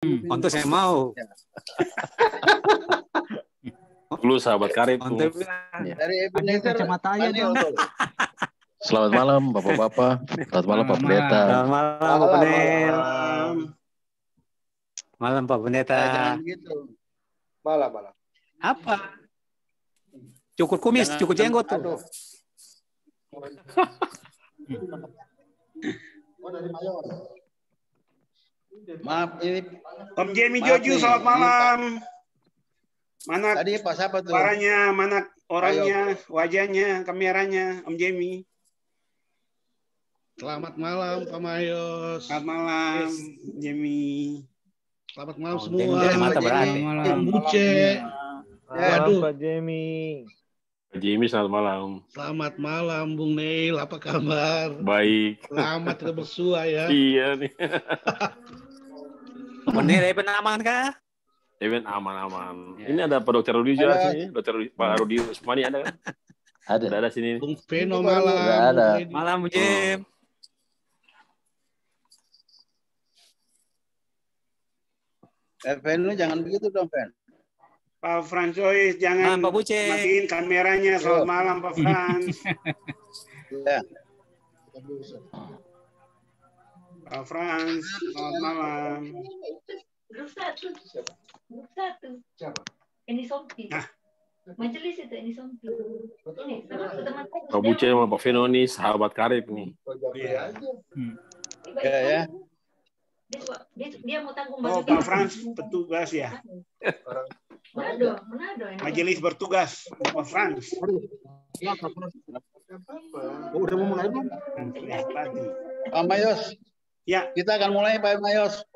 Untuk saya mau. Dulu sahabat karib. Dari Ebenezer kacamata aja dong. Selamat malam Bapak-bapak. Selamat malam Pak Pendeta. Selamat malam Pak Penel. Malam Pak Pendeta. Jangan gitu. Malam. Apa? Cukur kumis, cukur jenggot tuh. Aduh. Dari Mayor. Maaf ini Om Jemi maaf Joju, nih, selamat ini malam. Mana tadi Pak siapa tuh? suaranya, mana orangnya, wajahnya, kameranya, Om Jemi. Selamat malam Pak Mayos. Selamat malam, Jemi. Selamat malam Oh, semua. Jemi kacamata berani. Tim Buce. Waduh. Pak Jemi. Pak Jimmy selamat malam. Selamat malam Bung Neil, apa kabar? Baik. Selamat kita bersua ya. Iya nih. Penel Eben aman kah? Event aman-aman. Ya. Ini ada Pak Dokter Rudi juga sini. Pak Rudi Usmani ada kan? Ada sini. Bung Veno malam. ada. Bung Edi. Malam Jim. Fen lu jangan begitu dong Fen. Pak Francois, jangan Pak Buce. matiin kameranya. Selamat malam, Pak Frans. Ya. Pak Frans, selamat malam. Grup satu. Ini Sompi. Nah. Majelis itu ini Sompi. Ini teman. Pak Buce sama Pak Veno nih sahabat karib nih. Ya. Dia mau tanggung Oh, Pak Frans petugas ya. Manado. Majelis bertugas, Pak Frans. Udah mau mulai belum? Ya, pagi. Pak Mayos. Ya. Kita akan mulai Pak Mayos.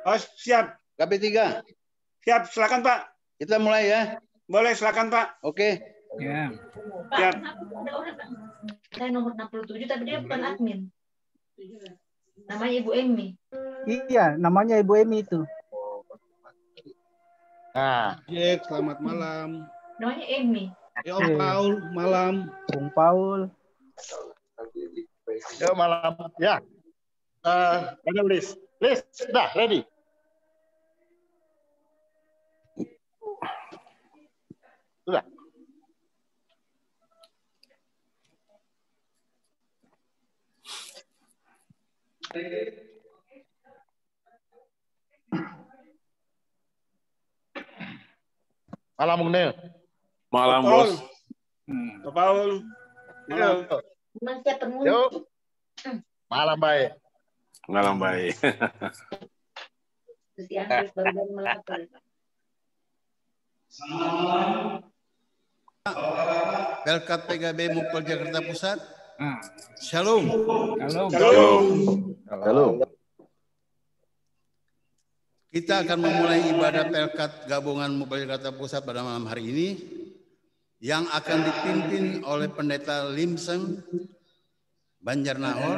Oh, siap. KP3. Siap, silakan Pak. Kita mulai ya. Boleh, silakan Pak. Oke. Ya. Siap. Ada orang saya nomor 67 tapi dia bukan admin. Namanya Ibu Emi. Iya, namanya Ibu Emi itu. Nah, Jack, selamat malam. Namanya Emi. Ya Om Paul, malam. Bung Paul. yuk malam. Ya. Ada list. List, sudah ready. Sudah. Malam Bung Nil. Malam Pak Paul. bos. Pak Paul. Malam. Masih penuh. Yuk. Malam baik. Malam baik. Terus diambil baru melapor. Pelkat PKB Mukul Jakarta Pusat. Shalom. Shalom. Halo. Kita akan memulai ibadah Pelkat Gabungan Mukul Jakarta Pusat pada malam hari ini yang akan dipimpin oleh Pendeta Limseng Banjarnahor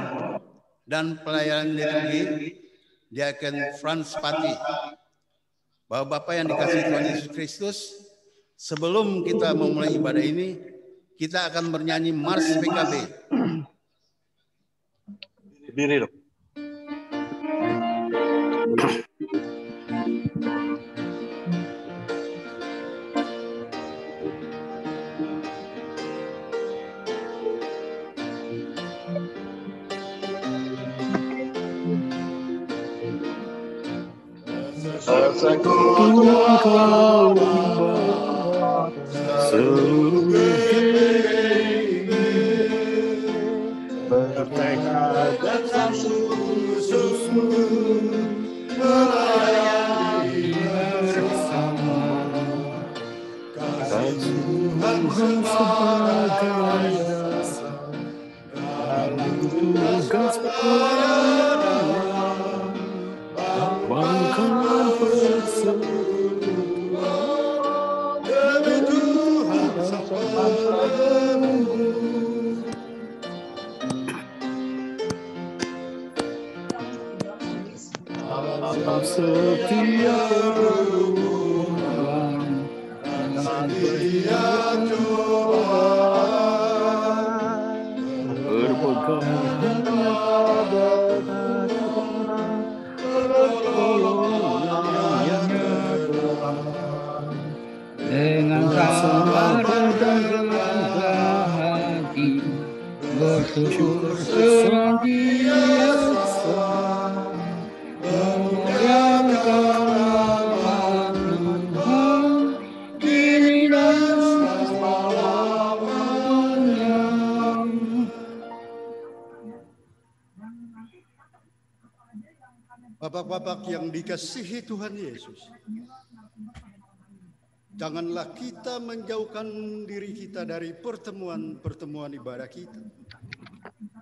dan pelayan liturgi Diaken Frans Pati. Bapak-bapak yang dikasihi Tuhan Yesus Kristus, sebelum kita memulai ibadah ini, kita akan bernyanyi Mars PKB. Berdiri dong. Engkau seluruh bertekad dan sungguh-sungguh melayani bersama kasih Tuhan sebagai dasar dalam tugas pelayanan bangkang persekutuan demi Tuhan sampai dalam setiap pergumulan dan setiap cobaan berpegang hanya pada pertolongan Bapak yang dikasihi Tuhan Yesus, janganlah kita menjauhkan diri kita dari pertemuan-pertemuan ibadah kita,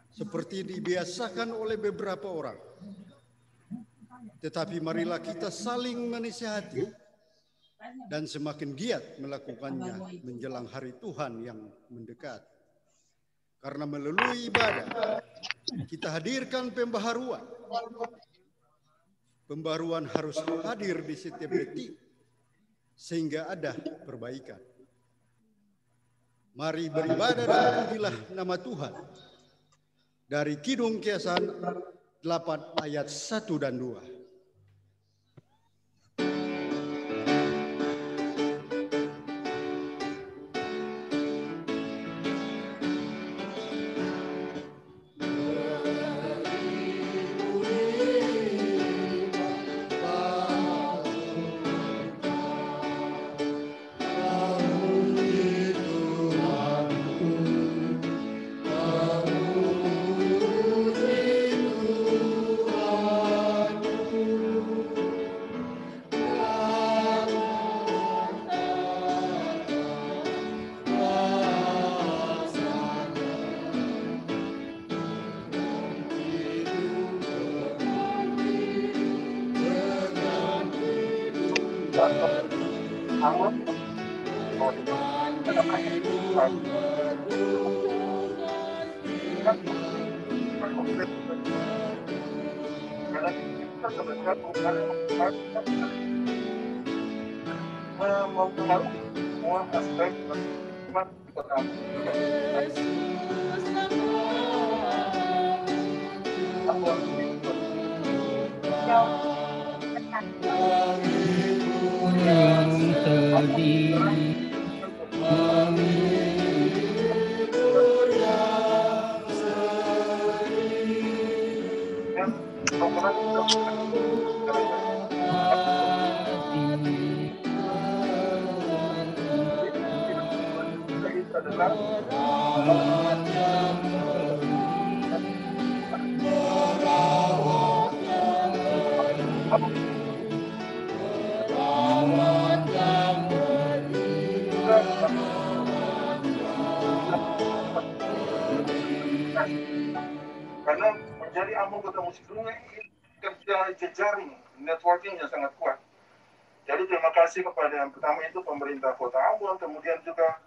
seperti dibiasakan oleh beberapa orang. Tetapi marilah kita saling menasihati dan semakin giat melakukannya menjelang hari Tuhan yang mendekat. Karena melalui ibadah kita hadirkan pembaharuan. Pembaharuan harus hadir di setiap detik sehingga ada perbaikan. Mari beribadah dan pujilah nama Tuhan. Dari Kidung Kesan 8 ayat 1 dan 2. Karena menjadi Ambon Kota Musik Dunia kerja jejaring networking yang sangat kuat. Jadi terima kasih kepada yang pertama itu pemerintah Kota Ambon, kemudian juga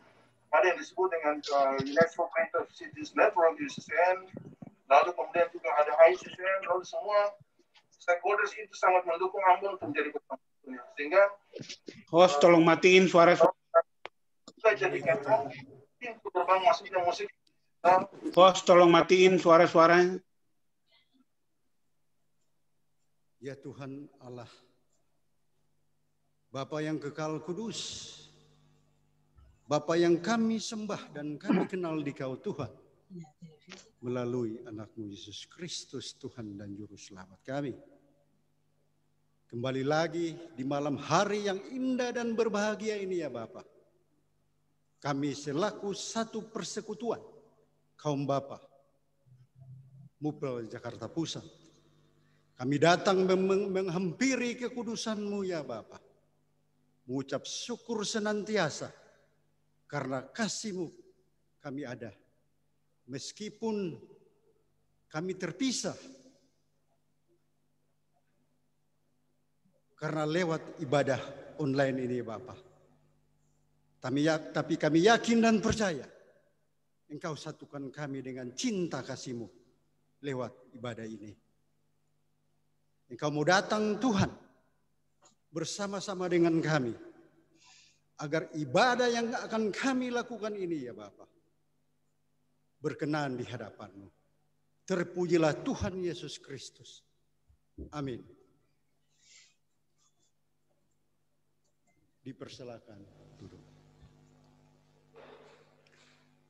ada yang disebut dengan UNESCO Creative Cities Network UCCN, lalu kemudian juga ada ICCN, lalu semua stakeholders itu sangat mendukung Ambon untuk menjadi kota musik dunia. Sehingga host tolong matiin suara. Kita jadikan pintu gerbang masuknya musik. Host tolong matiin suara-suaranya. Ya Tuhan Allah, Bapa yang kekal kudus, Bapa yang kami sembah dan kami kenal di Kau Tuhan, melalui anak-Mu Yesus Kristus Tuhan dan Juru Selamat kami. Kembali lagi di malam hari yang indah dan berbahagia ini ya Bapa. Kami selaku satu persekutuan kaum Bapa Mupel Jakarta Pusat, kami datang menghampiri kekudusan-Mu ya Bapa, mengucap syukur senantiasa karena kasih-Mu kami ada. Meskipun kami terpisah karena lewat ibadah online ini Bapa. Tapi kami yakin dan percaya Engkau satukan kami dengan cinta kasih-Mu lewat ibadah ini. Engkau mau datang Tuhan bersama-sama dengan kami agar ibadah yang akan kami lakukan ini ya Bapa berkenan di hadapan-Mu. Terpujilah Tuhan Yesus Kristus. Amin. Dipersilakan duduk.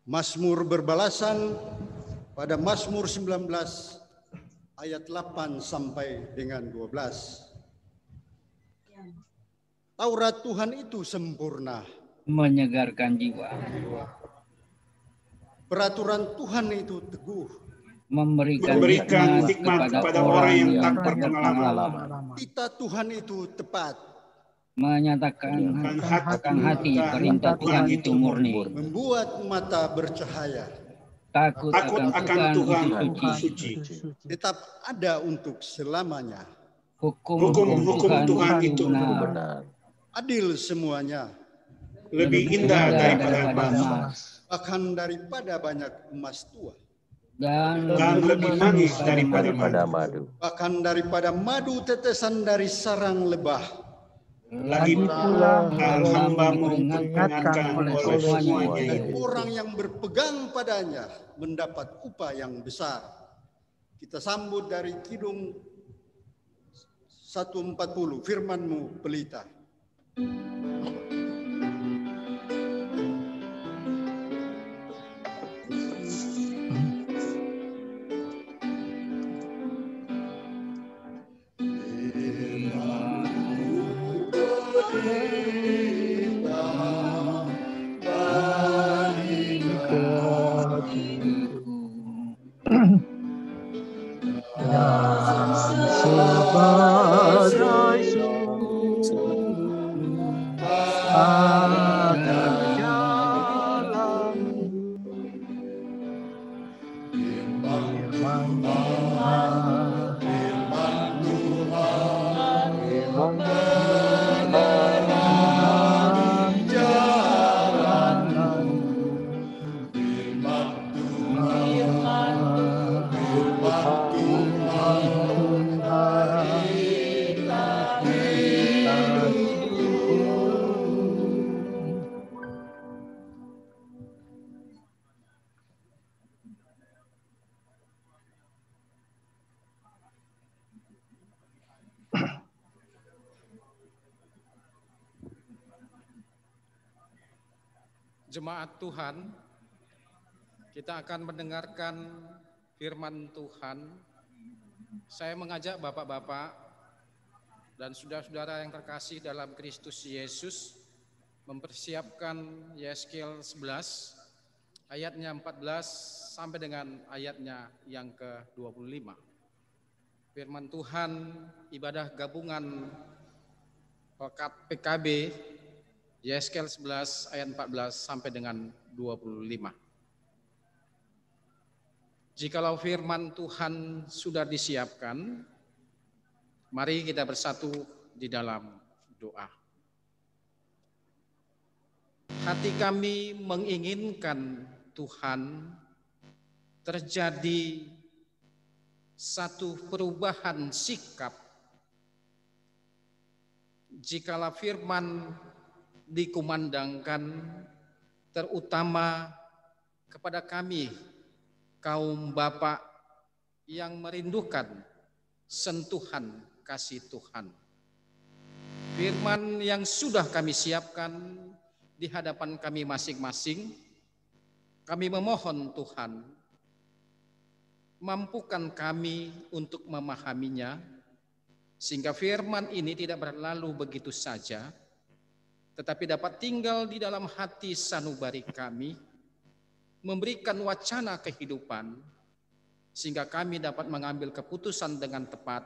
Mazmur berbalasan pada Mazmur 19 ayat 8 sampai dengan 12. Taurat Tuhan itu sempurna, menyegarkan jiwa. Peraturan Tuhan itu teguh, memberikan hikmat kepada orang yang tak berpengalaman. Kita Tuhan itu tepat. Menyatakan hati perintah Tuhan itu murni. Membuat mata bercahaya. Takut akan Tuhan itu suci. Tetap ada untuk selamanya. Hukum Tuhan itu benar. Adil semuanya. Lebih indah daripada emas. Bahkan daripada banyak emas tua. Dan lebih manis daripada madu. Bahkan daripada madu tetesan dari sarang lebah. Lagi pula hamba-Mu memperingatkan oleh semuanya. Dan orang yang berpegang padanya mendapat upah yang besar. Kita sambut dari Kidung 140, firman-Mu pelita. Jemaat Tuhan, kita akan mendengarkan firman Tuhan. Saya mengajak Bapak-Bapak dan saudara-saudara yang terkasih dalam Kristus Yesus mempersiapkan Yeskel 11 ayatnya 14 sampai dengan ayatnya yang ke-25. Firman Tuhan ibadah gabungan Pekat PKB Yeskel 11 ayat 14 sampai dengan 25. Jikalau firman Tuhan sudah disiapkan, mari kita bersatu di dalam doa. Hati kami menginginkan Tuhan terjadi satu perubahan sikap. Jikalau firman dikumandangkan terutama kepada kami kaum bapak yang merindukan sentuhan kasih Tuhan. Firman yang sudah kami siapkan di hadapan kami masing-masing, kami memohon Tuhan, mampukan kami untuk memahaminya, sehingga firman ini tidak berlalu begitu saja, tetapi dapat tinggal di dalam hati sanubari kami, memberikan wacana kehidupan, sehingga kami dapat mengambil keputusan dengan tepat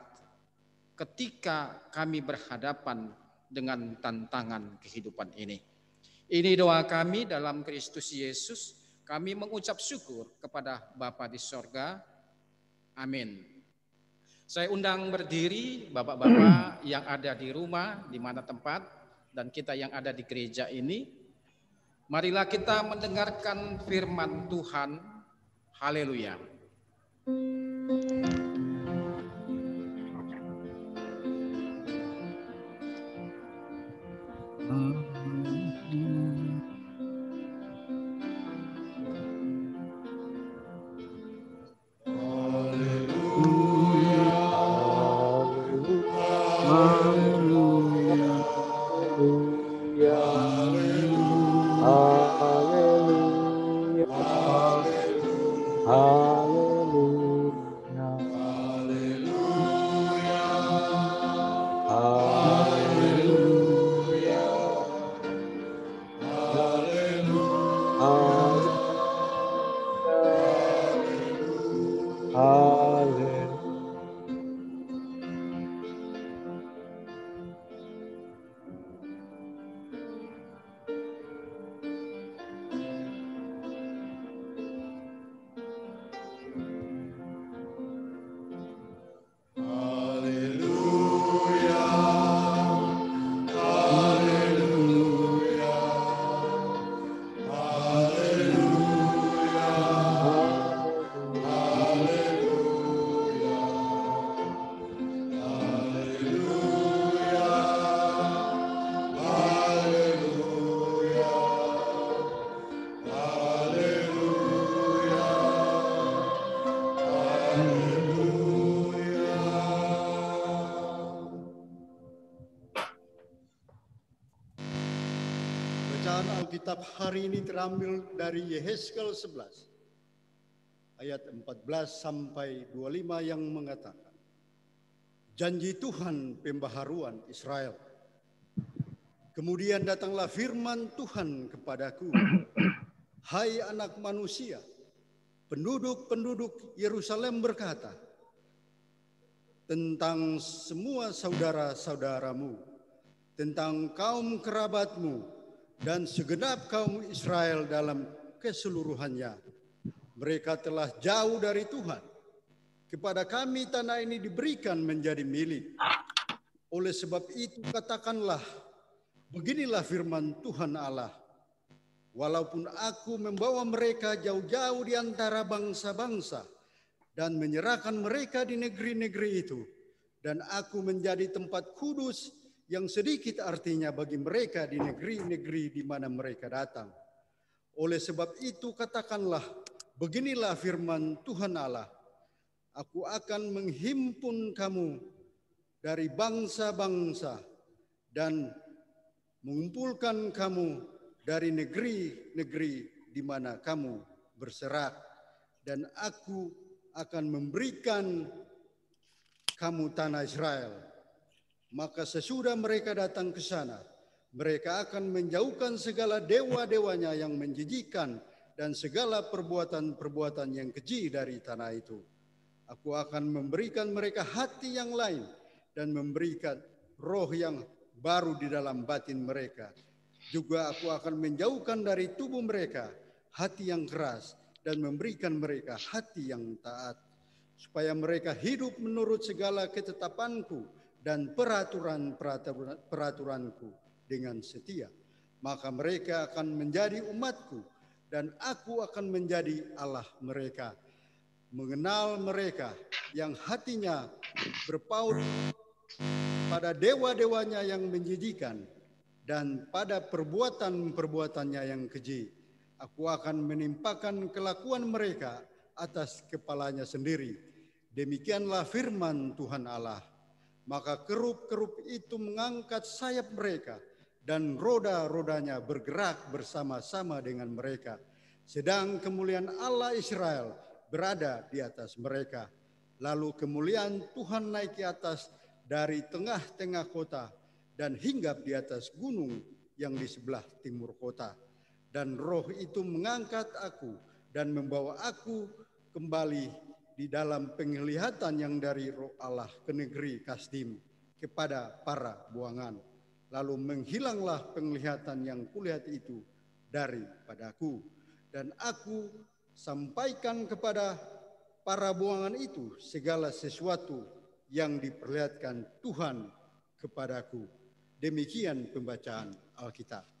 ketika kami berhadapan dengan tantangan kehidupan ini. Ini doa kami dalam Kristus Yesus, kami mengucap syukur kepada Bapa di sorga. Amin. Saya undang berdiri bapak-bapak yang ada di rumah, di mana tempat, dan kita yang ada di gereja ini, marilah kita mendengarkan firman Tuhan. Haleluya. Bacaan Alkitab hari ini terambil dari Yehezkel 11 ayat 14 sampai 25 yang mengatakan, janji Tuhan pembaharuan Israel. Kemudian datanglah firman Tuhan kepadaku, hai anak manusia, penduduk-penduduk Yerusalem berkata tentang semua saudara-saudaramu, tentang kaum kerabatmu, dan segenap kaum Israel dalam keseluruhannya. Mereka telah jauh dari Tuhan. Kepada kami tanah ini diberikan menjadi milik. Oleh sebab itu katakanlah, beginilah firman Tuhan Allah. Walaupun aku membawa mereka jauh-jauh di antara bangsa-bangsa dan menyerahkan mereka di negeri-negeri itu, dan aku menjadi tempat kudus yang sedikit artinya bagi mereka di negeri-negeri di mana mereka datang. Oleh sebab itu katakanlah, beginilah firman Tuhan Allah. Aku akan menghimpun kamu dari bangsa-bangsa dan mengumpulkan kamu dari negeri-negeri di mana kamu berserak. Dan aku akan memberikan kamu tanah Israel. Maka sesudah mereka datang ke sana, mereka akan menjauhkan segala dewa-dewanya yang menjijikan dan segala perbuatan-perbuatan yang keji dari tanah itu. Aku akan memberikan mereka hati yang lain dan memberikan roh yang baru di dalam batin mereka. Juga aku akan menjauhkan dari tubuh mereka hati yang keras dan memberikan mereka hati yang taat, supaya mereka hidup menurut segala ketetapanku dan peraturanku dengan setia. Maka mereka akan menjadi umatku dan aku akan menjadi Allah mereka. Mengenal mereka yang hatinya berpaut pada dewa-dewanya yang menjijikan dan pada perbuatan-perbuatannya yang keji. Aku akan menimpakan kelakuan mereka atas kepalanya sendiri. Demikianlah firman Tuhan Allah. Maka kerup-kerup itu mengangkat sayap mereka dan roda-rodanya bergerak bersama-sama dengan mereka. Sedang kemuliaan Allah Israel berada di atas mereka. Lalu kemuliaan Tuhan naik ke atas dari tengah-tengah kota dan hinggap di atas gunung yang di sebelah timur kota. Dan roh itu mengangkat aku dan membawa aku kembali di dalam penglihatan yang dari roh Allah ke negeri Kasdim kepada para buangan. Lalu menghilanglah penglihatan yang kulihat itu daripadaku. Dan aku sampaikan kepada para buangan itu segala sesuatu yang diperlihatkan Tuhan kepadaku. Demikian pembacaan Alkitab.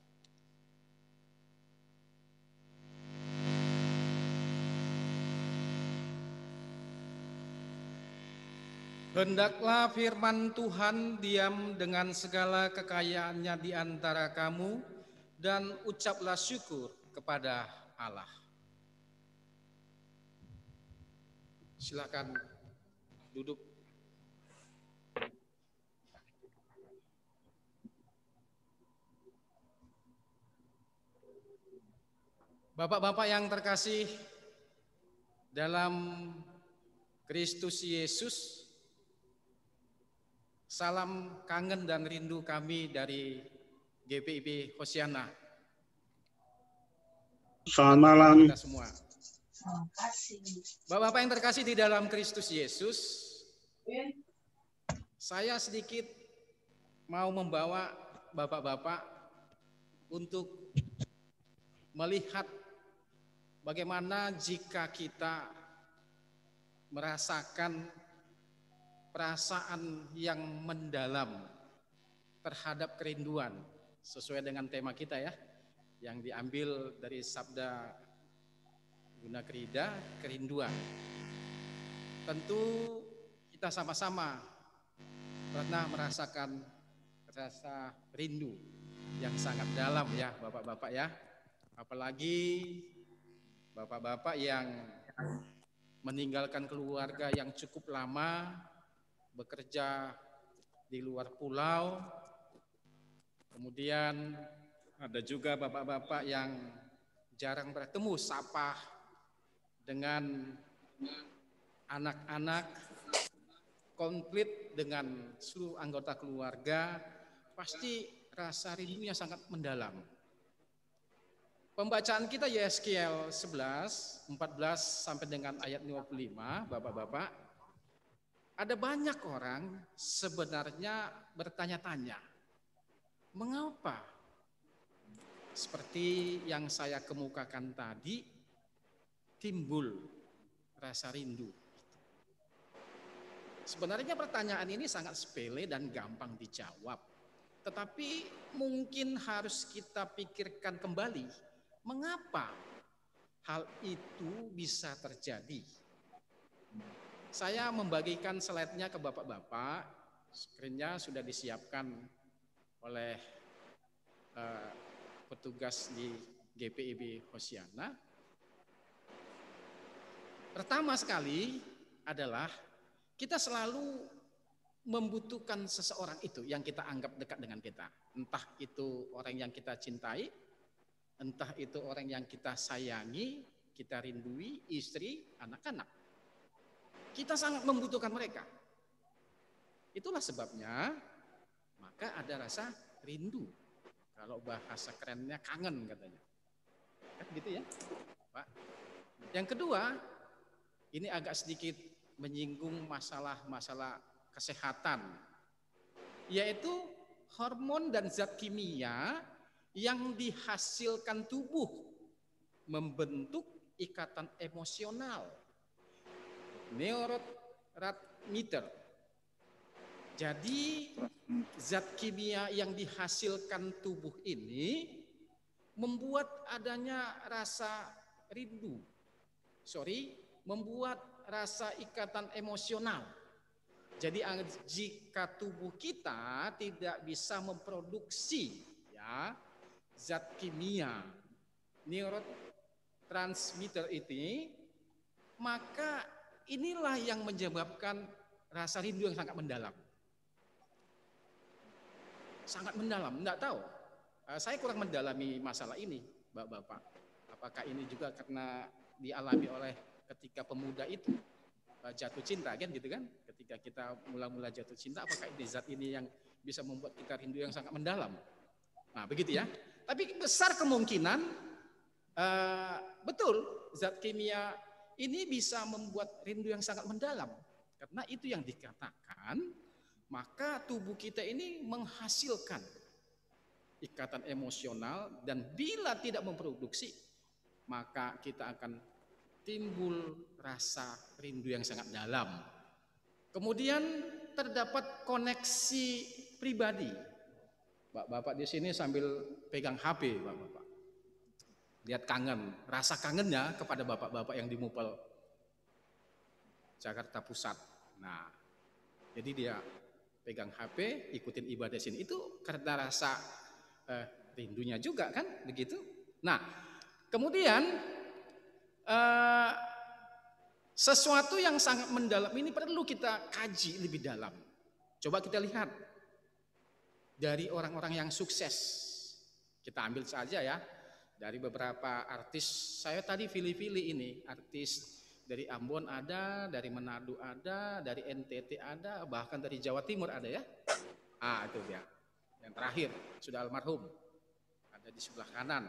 Hendaklah firman Tuhan diam dengan segala kekayaannya di antara kamu, dan ucaplah syukur kepada Allah. Silakan duduk. Bapak-bapak yang terkasih dalam Kristus Yesus, salam kangen dan rindu kami dari GPIB Hosiana. Selamat malam. Kita semua. Bapak-bapak yang terkasih di dalam Kristus Yesus, saya sedikit mau membawa bapak-bapak untuk melihat bagaimana jika kita merasakan perasaan yang mendalam terhadap kerinduan, sesuai dengan tema kita ya, yang diambil dari sabda Guna Krida, kerinduan. Tentu kita sama-sama pernah merasakan rasa rindu yang sangat dalam ya bapak-bapak ya. Apalagi bapak-bapak yang meninggalkan keluarga yang cukup lama, bekerja di luar pulau, kemudian Ada juga bapak-bapak yang jarang bertemu, sapa dengan anak-anak, konflik dengan seluruh anggota keluarga, pasti rasa rindunya sangat mendalam. Pembacaan kita Yeskiel 11, 14 sampai dengan ayat 55, bapak-bapak, ada banyak orang sebenarnya bertanya-tanya, mengapa? Seperti yang saya kemukakan tadi, timbul rasa rindu. Sebenarnya pertanyaan ini sangat sepele dan gampang dijawab. Tetapi mungkin harus kita pikirkan kembali, mengapa hal itu bisa terjadi. Saya membagikan slide-nya ke bapak-bapak, screen-nya sudah disiapkan oleh petugas di GPIB Hosiana. Pertama sekali adalah kita selalu membutuhkan seseorang itu yang kita anggap dekat dengan kita. Entah itu orang yang kita cintai, entah itu orang yang kita sayangi, kita rindui, istri, anak-anak. Kita sangat membutuhkan mereka. Itulah sebabnya maka ada rasa rindu. Kalau bahasa kerennya kangen katanya. Kan gitu ya, Pak. Yang kedua, ini agak sedikit menyinggung masalah-masalah kesehatan, yaitu hormon dan zat kimia yang dihasilkan tubuh membentuk ikatan emosional, neurotransmitter. Jadi zat kimia yang dihasilkan tubuh ini membuat adanya rasa rindu. Membuat rasa ikatan emosional. Jadi jika tubuh kita tidak bisa memproduksi ya zat kimia neurotransmitter ini, maka inilah yang menyebabkan rasa rindu yang sangat mendalam. Sangat mendalam, enggak tahu. Saya kurang mendalami masalah ini, Bapak-bapak. Apakah ini juga karena dialami oleh ketika pemuda itu jatuh cinta kan gitu kan? Ketika kita mula-mula jatuh cinta, apakah ini zat ini yang bisa membuat kita rindu yang sangat mendalam? Nah, begitu ya. Tapi besar kemungkinan betul zat kimia ini bisa membuat rindu yang sangat mendalam. Karena itu yang dikatakan, maka tubuh kita ini menghasilkan ikatan emosional dan bila tidak memproduksi, maka kita akan timbul rasa rindu yang sangat dalam. Kemudian terdapat koneksi pribadi. Bapak-bapak di sini sambil pegang HP, Bapak-bapak. Lihat kangen, rasa kangennya kepada bapak-bapak yang di Mupel Jakarta Pusat. Nah, jadi dia pegang HP, ikutin ibadah sini. Itu karena rasa rindunya juga kan, begitu. Nah, kemudian sesuatu yang sangat mendalam ini perlu kita kaji lebih dalam. Coba kita lihat dari orang-orang yang sukses. Kita ambil saja ya, dari beberapa artis. Saya tadi pilih-pilih ini, artis dari Ambon ada, dari Manado ada, dari NTT ada, bahkan dari Jawa Timur ada ya. Itu dia. Yang terakhir, sudah almarhum. Ada di sebelah kanan.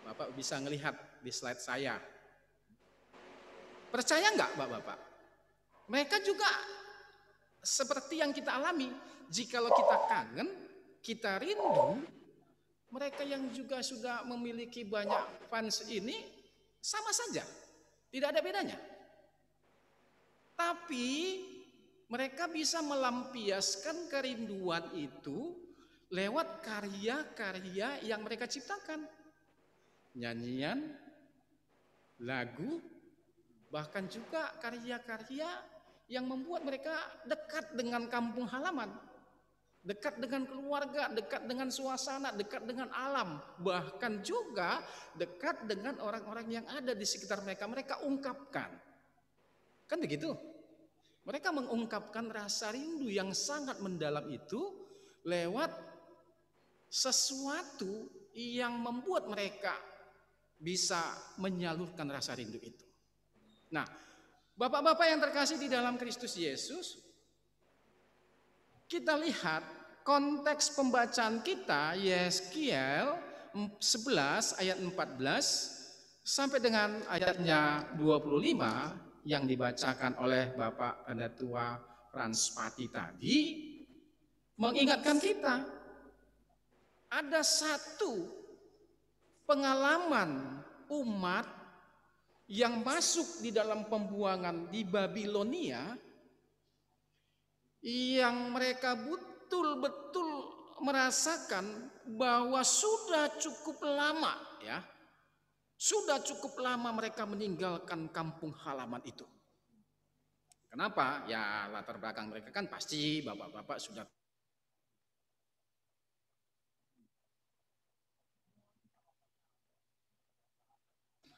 Bapak bisa melihat di slide saya. Percaya enggak Bapak-bapak? Mereka juga seperti yang kita alami. Jikalau kita kangen, kita rindu, mereka yang juga sudah memiliki banyak fans ini sama saja. Tidak ada bedanya. Tapi mereka bisa melampiaskan kerinduan itu lewat karya-karya yang mereka ciptakan. Nyanyian, lagu, bahkan juga karya-karya yang membuat mereka dekat dengan kampung halaman, dekat dengan keluarga, dekat dengan suasana, dekat dengan alam, bahkan juga dekat dengan orang-orang yang ada di sekitar mereka. Mereka ungkapkan, kan begitu? Mereka mengungkapkan rasa rindu yang sangat mendalam itu lewat sesuatu yang membuat mereka bisa menyalurkan rasa rindu itu. Nah, Bapak-bapak yang terkasih di dalam Kristus Yesus, kita lihat konteks pembacaan kita Yeskiel 11 ayat 14 sampai dengan ayatnya 25 yang dibacakan oleh Bapak Pendatua Frans Pati tadi mengingatkan kita ada satu pengalaman umat yang masuk di dalam pembuangan di Babilonia yang mereka betul-betul merasakan bahwa sudah cukup lama ya. Sudah cukup lama mereka meninggalkan kampung halaman itu. Kenapa? Ya latar belakang mereka kan pasti bapak-bapak sudah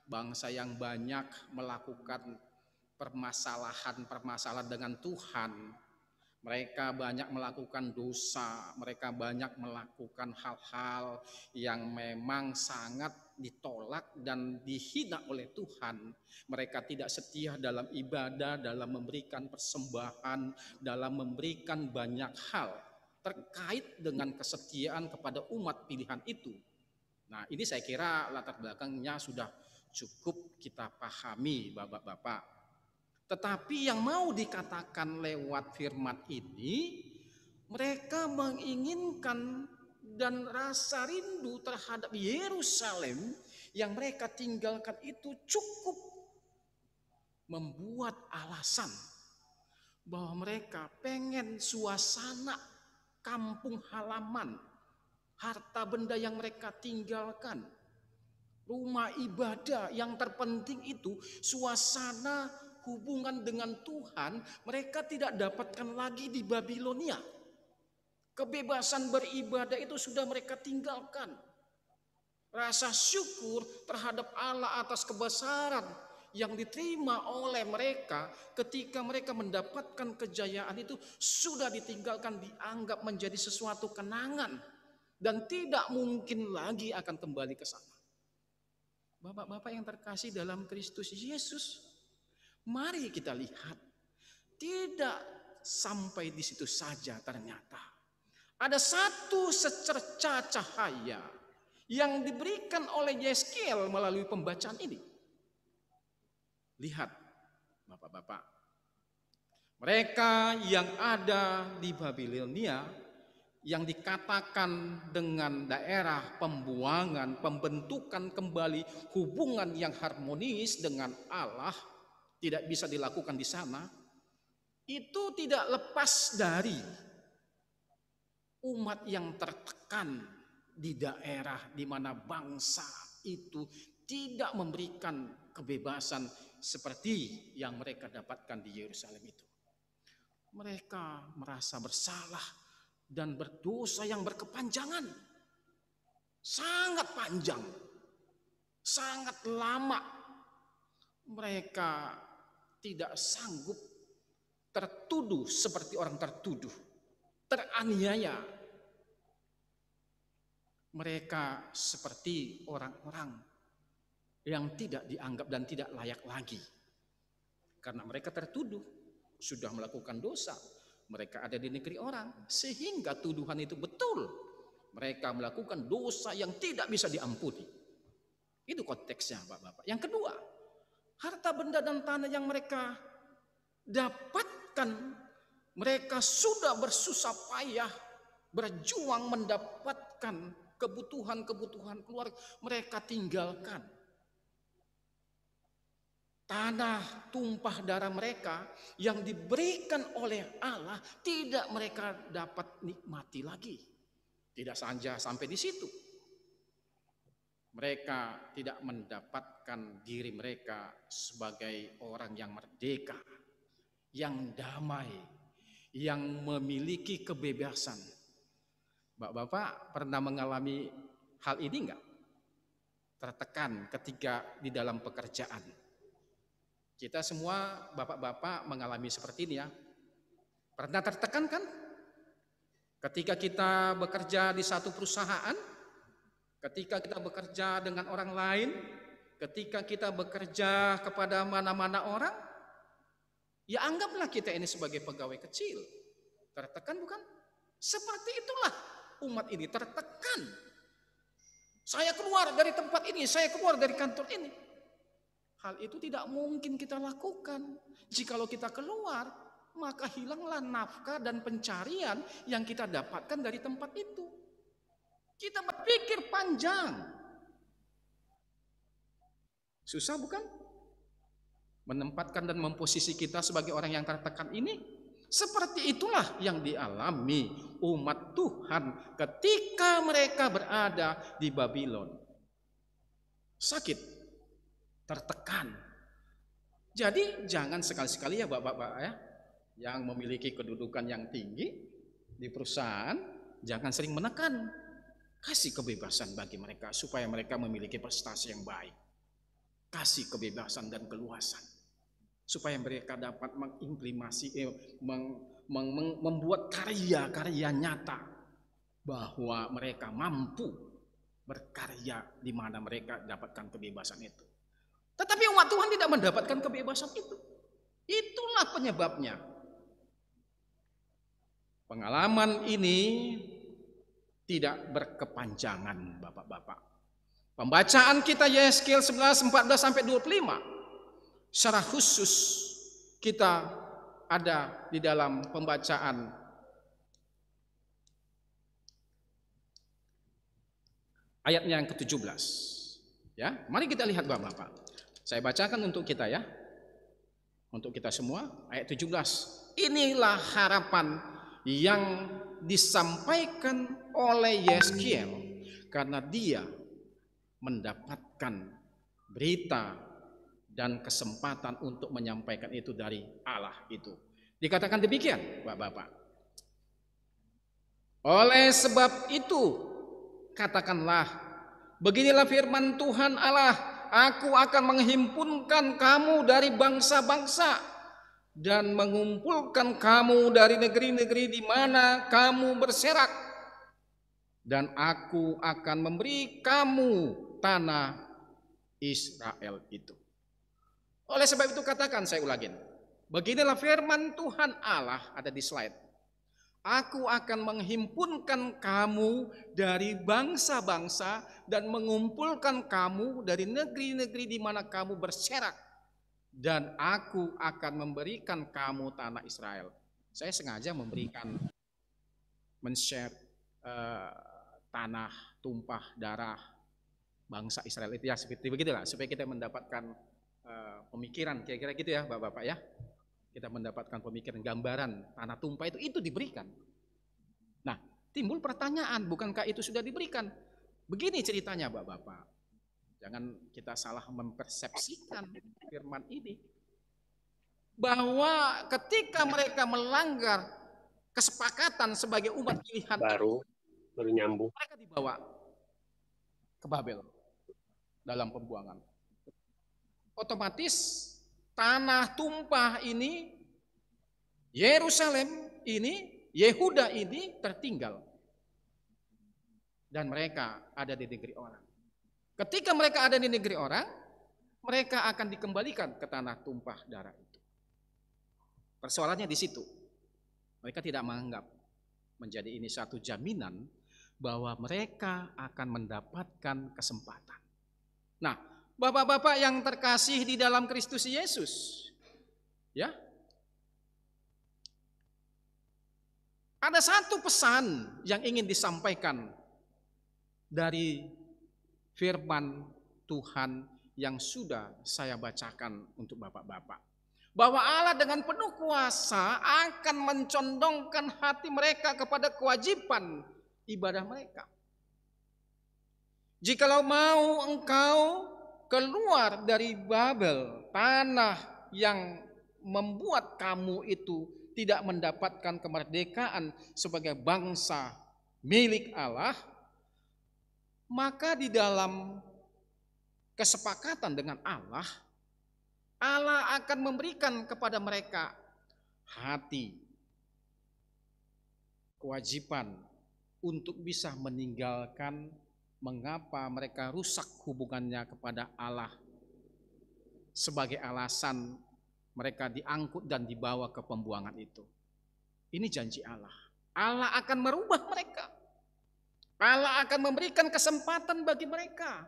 bangsa yang banyak melakukan permasalahan dengan Tuhan. Mereka banyak melakukan dosa, mereka banyak melakukan hal-hal yang memang sangat ditolak dan dihina oleh Tuhan. Mereka tidak setia dalam ibadah, dalam memberikan persembahan, dalam memberikan banyak hal terkait dengan kesetiaan kepada umat pilihan itu. Nah, ini saya kira latar belakangnya sudah cukup kita pahami, bapak-bapak. Tetapi yang mau dikatakan lewat firman ini, mereka menginginkan dan rasa rindu terhadap Yerusalem yang mereka tinggalkan itu cukup membuat alasan bahwa mereka pengen suasana kampung halaman, harta benda yang mereka tinggalkan, rumah ibadah yang terpenting itu suasana hubungan dengan Tuhan mereka tidak dapatkan lagi di Babilonia. Kebebasan beribadah itu sudah mereka tinggalkan. Rasa syukur terhadap Allah atas kebesaran yang diterima oleh mereka ketika mereka mendapatkan kejayaan itu sudah ditinggalkan, dianggap menjadi sesuatu kenangan dan tidak mungkin lagi akan kembali ke sana. Bapak-bapak yang terkasih dalam Kristus Yesus, mari kita lihat, tidak sampai di situ saja ternyata. Ada satu secerca cahaya yang diberikan oleh Yeskiel melalui pembacaan ini. Lihat, bapak-bapak. Mereka yang ada di Babilonia, yang dikatakan dengan daerah pembuangan, pembentukan kembali hubungan yang harmonis dengan Allah, tidak bisa dilakukan di sana, itu tidak lepas dari umat yang tertekan di daerah di mana bangsa itu tidak memberikan kebebasan seperti yang mereka dapatkan di Yerusalem itu. Mereka merasa bersalah dan berdosa yang berkepanjangan, sangat panjang, sangat lama. Mereka tidak sanggup tertuduh seperti orang tertuduh, teraniaya. Mereka seperti orang-orang yang tidak dianggap dan tidak layak lagi. Karena mereka tertuduh, sudah melakukan dosa. Mereka ada di negeri orang, sehingga tuduhan itu betul. Mereka melakukan dosa yang tidak bisa diampuni. Itu konteksnya, Bapak-bapak. Yang kedua, harta benda dan tanah yang mereka dapatkan, mereka sudah bersusah payah berjuang mendapatkan kebutuhan-kebutuhan keluarga, mereka tinggalkan. Tanah tumpah darah mereka yang diberikan oleh Allah tidak mereka dapat nikmati lagi. Tidak saja sampai di situ. Mereka tidak mendapatkan diri mereka sebagai orang yang merdeka, yang damai, yang memiliki kebebasan. Bapak-bapak pernah mengalami hal ini enggak? Tertekan ketika di dalam pekerjaan. Kita semua bapak-bapak mengalami seperti ini ya. Pernah tertekan kan? Ketika kita bekerja di satu perusahaan, ketika kita bekerja dengan orang lain, ketika kita bekerja kepada mana-mana orang, ya anggaplah kita ini sebagai pegawai kecil. Tertekan bukan? Seperti itulah umat ini tertekan. Saya keluar dari tempat ini, saya keluar dari kantor ini. Hal itu tidak mungkin kita lakukan. Jikalau kita keluar, maka hilanglah nafkah dan pencarian yang kita dapatkan dari tempat itu. Kita berpikir panjang. Susah bukan? Menempatkan dan memposisi kita sebagai orang yang tertekan ini. Seperti itulah yang dialami umat Tuhan ketika mereka berada di Babylon. Sakit, tertekan. Jadi jangan sekali-sekali ya bapak-bapak ya, yang memiliki kedudukan yang tinggi di perusahaan, jangan sering menekan. Kasih kebebasan bagi mereka supaya mereka memiliki prestasi yang baik. Kasih kebebasan dan keluasan supaya mereka dapat membuat karya-karya nyata bahwa mereka mampu berkarya di mana mereka dapatkan kebebasan itu. Tetapi umat Tuhan tidak mendapatkan kebebasan itu. Itulah penyebabnya. Pengalaman ini tidak berkepanjangan, Bapak-bapak. Pembacaan kita Yesaya 11, 14 sampai 25. Secara khusus kita ada di dalam pembacaan ayatnya yang ke-17. Ya, mari kita lihat Bapak-bapak. Saya bacakan untuk kita ya. Untuk kita semua ayat 17. Inilah harapan yang disampaikan oleh Yeskiel karena dia mendapatkan berita dan kesempatan untuk menyampaikan itu dari Allah itu. Dikatakan demikian, Bapak-bapak. Oleh sebab itu, katakanlah, beginilah firman Tuhan Allah, aku akan menghimpunkan kamu dari bangsa-bangsa dan mengumpulkan kamu dari negeri-negeri di mana kamu berserak, dan aku akan memberi kamu tanah Israel itu. Oleh sebab itu katakan, saya ulangin, beginilah firman Tuhan Allah, ada di slide. Aku akan menghimpunkan kamu dari bangsa-bangsa dan mengumpulkan kamu dari negeri-negeri di mana kamu berserak, dan aku akan memberikan kamu tanah Israel. Saya sengaja men-share tanah tumpah darah bangsa Israel itu ya, seperti begitulah, supaya kita mendapatkan pemikiran kira-kira gitu ya Bapak-bapak ya. Kita mendapatkan pemikiran, gambaran tanah tumpah itu diberikan. Nah, timbul pertanyaan, bukankah itu sudah diberikan? Begini ceritanya Bapak-bapak. Jangan kita salah mempersepsikan firman ini. Bahwa ketika mereka melanggar kesepakatan sebagai umat pilihan baru nyambung, mereka dibawa ke Babel dalam pembuangan. Otomatis tanah tumpah ini, Yerusalem ini, Yehuda ini tertinggal. Dan mereka ada di negeri orang. Ketika mereka ada di negeri orang, mereka akan dikembalikan ke tanah tumpah darah itu. Persoalannya di situ. Mereka tidak menganggap menjadi ini satu jaminan bahwa mereka akan mendapatkan kesempatan. Nah, Bapak-bapak yang terkasih di dalam Kristus Yesus, ya, ada satu pesan yang ingin disampaikan dari firman Tuhan yang sudah saya bacakan untuk Bapak-bapak. Bahwa Allah dengan penuh kuasa akan mencondongkan hati mereka kepada kewajiban ibadah mereka. Jikalau mau engkau keluar dari Babel, tanah yang membuat kamu itu tidak mendapatkan kemerdekaan sebagai bangsa milik Allah, maka di dalam kesepakatan dengan Allah, Allah akan memberikan kepada mereka hati kewajiban untuk bisa meninggalkan mengapa mereka rusak hubungannya kepada Allah sebagai alasan mereka diangkut dan dibawa ke pembuangan itu. Ini janji Allah. Allah akan merubah mereka. Allah akan memberikan kesempatan bagi mereka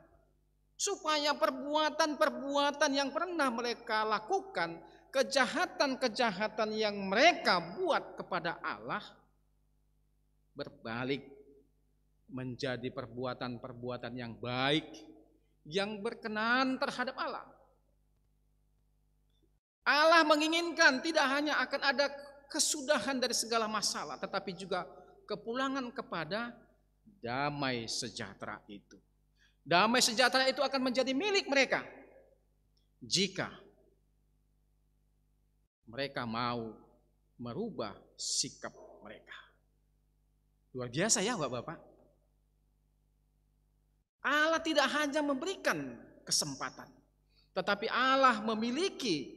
supaya perbuatan-perbuatan yang pernah mereka lakukan, kejahatan-kejahatan yang mereka buat kepada Allah berbalik menjadi perbuatan-perbuatan yang baik, yang berkenan terhadap Allah. Allah menginginkan tidak hanya akan ada kesudahan dari segala masalah, tetapi juga kepulangan kepada damai sejahtera itu. Damai sejahtera itu akan menjadi milik mereka jika mereka mau merubah sikap mereka. Luar biasa ya Bapak-Bapak. Allah tidak hanya memberikan kesempatan, tetapi Allah memiliki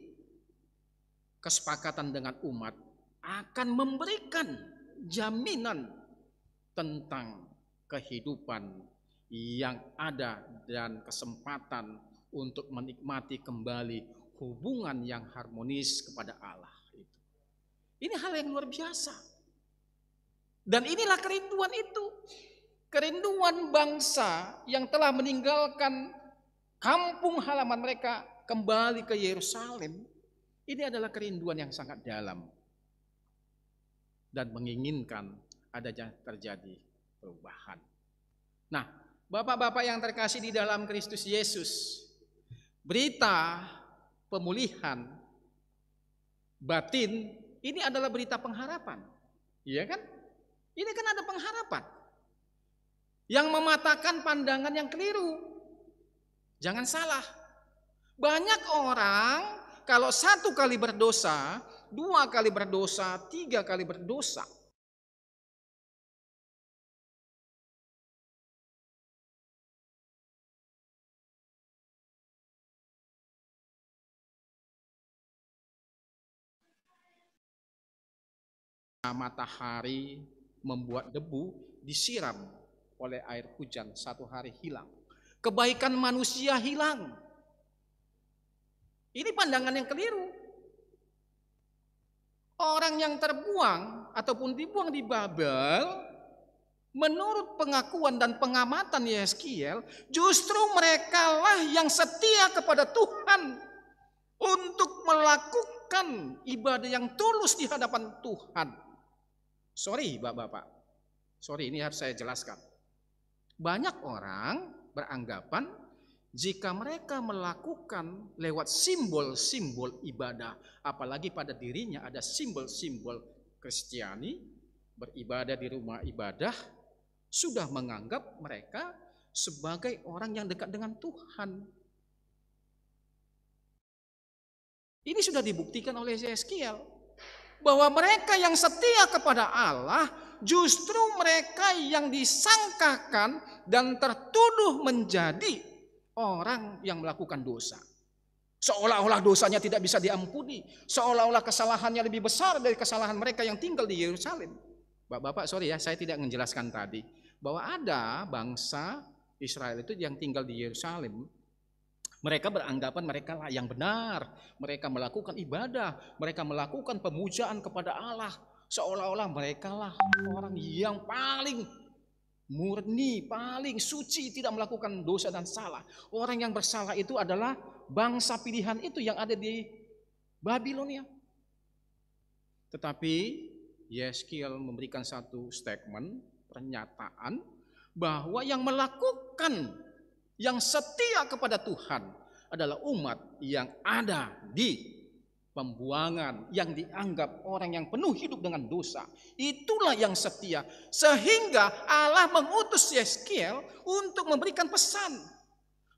kesepakatan dengan umat akan memberikan jaminan tentang kehidupan yang ada dan kesempatan untuk menikmati kembali hubungan yang harmonis kepada Allah. Ini hal yang luar biasa. Dan inilah kerinduan itu. Kerinduan bangsa yang telah meninggalkan kampung halaman mereka kembali ke Yerusalem. Ini adalah kerinduan yang sangat dalam. Dan menginginkan adanya terjadi perubahan. Nah, Bapak-bapak yang terkasih di dalam Kristus Yesus, berita pemulihan batin ini adalah berita pengharapan. Iya kan? Ini kan ada pengharapan yang mematahkan pandangan yang keliru. Jangan salah. Banyak orang kalau 1 kali berdosa, 2 kali berdosa, 3 kali berdosa, matahari membuat debu disiram oleh air hujan 1 hari hilang. Kebaikan manusia hilang. Ini pandangan yang keliru. Orang yang terbuang ataupun dibuang di Babel, menurut pengakuan dan pengamatan Yeskiel, justru merekalah yang setia kepada Tuhan untuk melakukan ibadah yang tulus di hadapan Tuhan. Sorry Bapak-bapak, sorry ini harus saya jelaskan. Banyak orang beranggapan jika mereka melakukan lewat simbol-simbol ibadah, apalagi pada dirinya ada simbol-simbol Kristiani, beribadah di rumah ibadah, sudah menganggap mereka sebagai orang yang dekat dengan Tuhan. Ini sudah dibuktikan oleh Yeskiel. Bahwa mereka yang setia kepada Allah justru mereka yang disangkakan dan tertuduh menjadi orang yang melakukan dosa. Seolah-olah dosanya tidak bisa diampuni, seolah-olah kesalahannya lebih besar dari kesalahan mereka yang tinggal di Yerusalem. Bapak-bapak, sorry ya, saya tidak menjelaskan tadi bahwa ada bangsa Israel itu yang tinggal di Yerusalem. Mereka beranggapan mereka lah yang benar. Mereka melakukan ibadah. Mereka melakukan pemujaan kepada Allah. Seolah-olah mereka lah orang yang paling murni, paling suci, tidak melakukan dosa dan salah. Orang yang bersalah itu adalah bangsa pilihan itu yang ada di Babilonia. Tetapi Yeskiel memberikan satu statement, pernyataan, bahwa yang melakukan, yang setia kepada Tuhan adalah umat yang ada di pembuangan, yang dianggap orang yang penuh hidup dengan dosa. Itulah yang setia. Sehingga Allah mengutus Yeskiel untuk memberikan pesan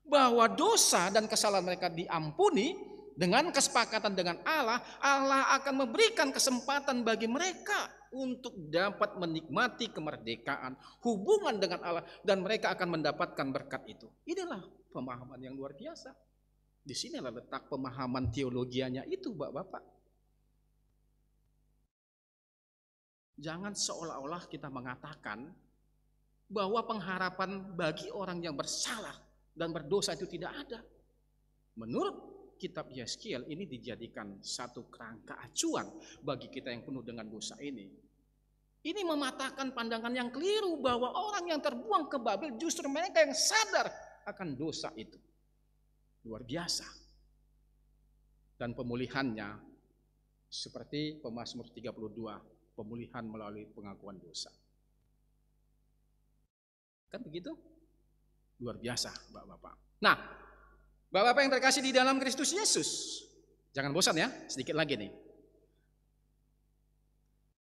bahwa dosa dan kesalahan mereka diampuni dengan kesepakatan dengan Allah. Allah akan memberikan kesempatan bagi mereka untuk dapat menikmati kemerdekaan, hubungan dengan Allah, dan mereka akan mendapatkan berkat itu. Inilah pemahaman yang luar biasa. Di sinilah letak pemahaman teologianya itu, Bapak-bapak. Jangan seolah-olah kita mengatakan bahwa pengharapan bagi orang yang bersalah dan berdosa itu tidak ada. Menurut kitab Yeskiel ini dijadikan satu kerangka acuan bagi kita yang penuh dengan dosa ini. Ini mematahkan pandangan yang keliru bahwa orang yang terbuang ke Babel justru mereka yang sadar akan dosa itu. Luar biasa. Dan pemulihannya seperti Pemazmur 32, pemulihan melalui pengakuan dosa. Kan begitu? Luar biasa, Bapak-bapak. Nah, Bapak-bapak yang terkasih di dalam Kristus Yesus, jangan bosan ya, sedikit lagi nih.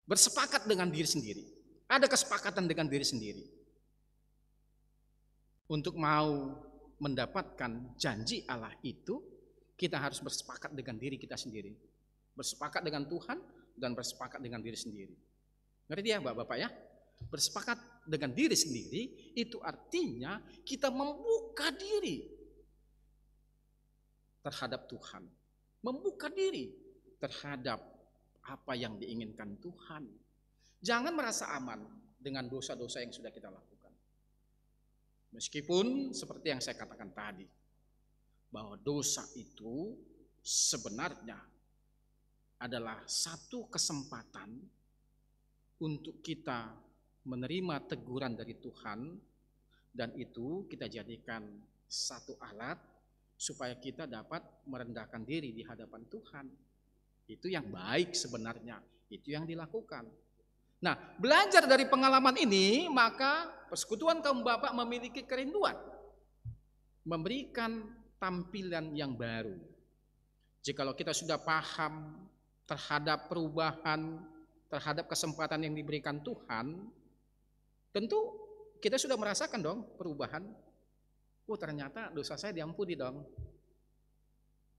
Bersepakat dengan diri sendiri. Ada kesepakatan dengan diri sendiri. Untuk mau mendapatkan janji Allah itu, kita harus bersepakat dengan diri kita sendiri. Bersepakat dengan Tuhan dan bersepakat dengan diri sendiri. Ngerti ya Bapak-bapak ya? Bersepakat dengan diri sendiri itu artinya kita membuka diri terhadap Tuhan. Membuka diri terhadap apa yang diinginkan Tuhan. Jangan merasa aman dengan dosa-dosa yang sudah kita lakukan. Meskipun seperti yang saya katakan tadi, bahwa dosa itu sebenarnya adalah satu kesempatan untuk kita menerima teguran dari Tuhan, dan itu kita jadikan satu alat supaya kita dapat merendahkan diri di hadapan Tuhan. Itu yang baik sebenarnya, itu yang dilakukan. Nah, belajar dari pengalaman ini, maka persekutuan kaum bapak memiliki kerinduan memberikan tampilan yang baru. Jikalau kita sudah paham terhadap perubahan, terhadap kesempatan yang diberikan Tuhan, tentu kita sudah merasakan dong perubahan. Oh, ternyata dosa saya diampuni dong.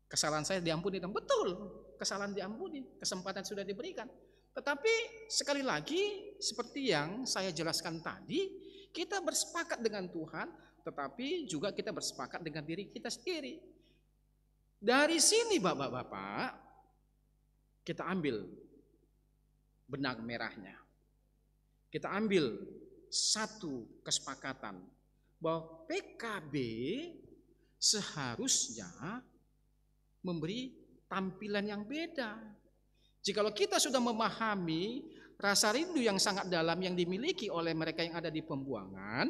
Kesalahan saya diampuni dong. Betul, kesalahan diampuni, kesempatan sudah diberikan. Tetapi sekali lagi seperti yang saya jelaskan tadi, kita bersepakat dengan Tuhan, tetapi juga kita bersepakat dengan diri kita sendiri. Dari sini Bapak-bapak, kita ambil benang merahnya. Kita ambil satu kesepakatan bahwa PKB seharusnya memberi tampilan yang beda. Jikalau kita sudah memahami rasa rindu yang sangat dalam yang dimiliki oleh mereka yang ada di pembuangan,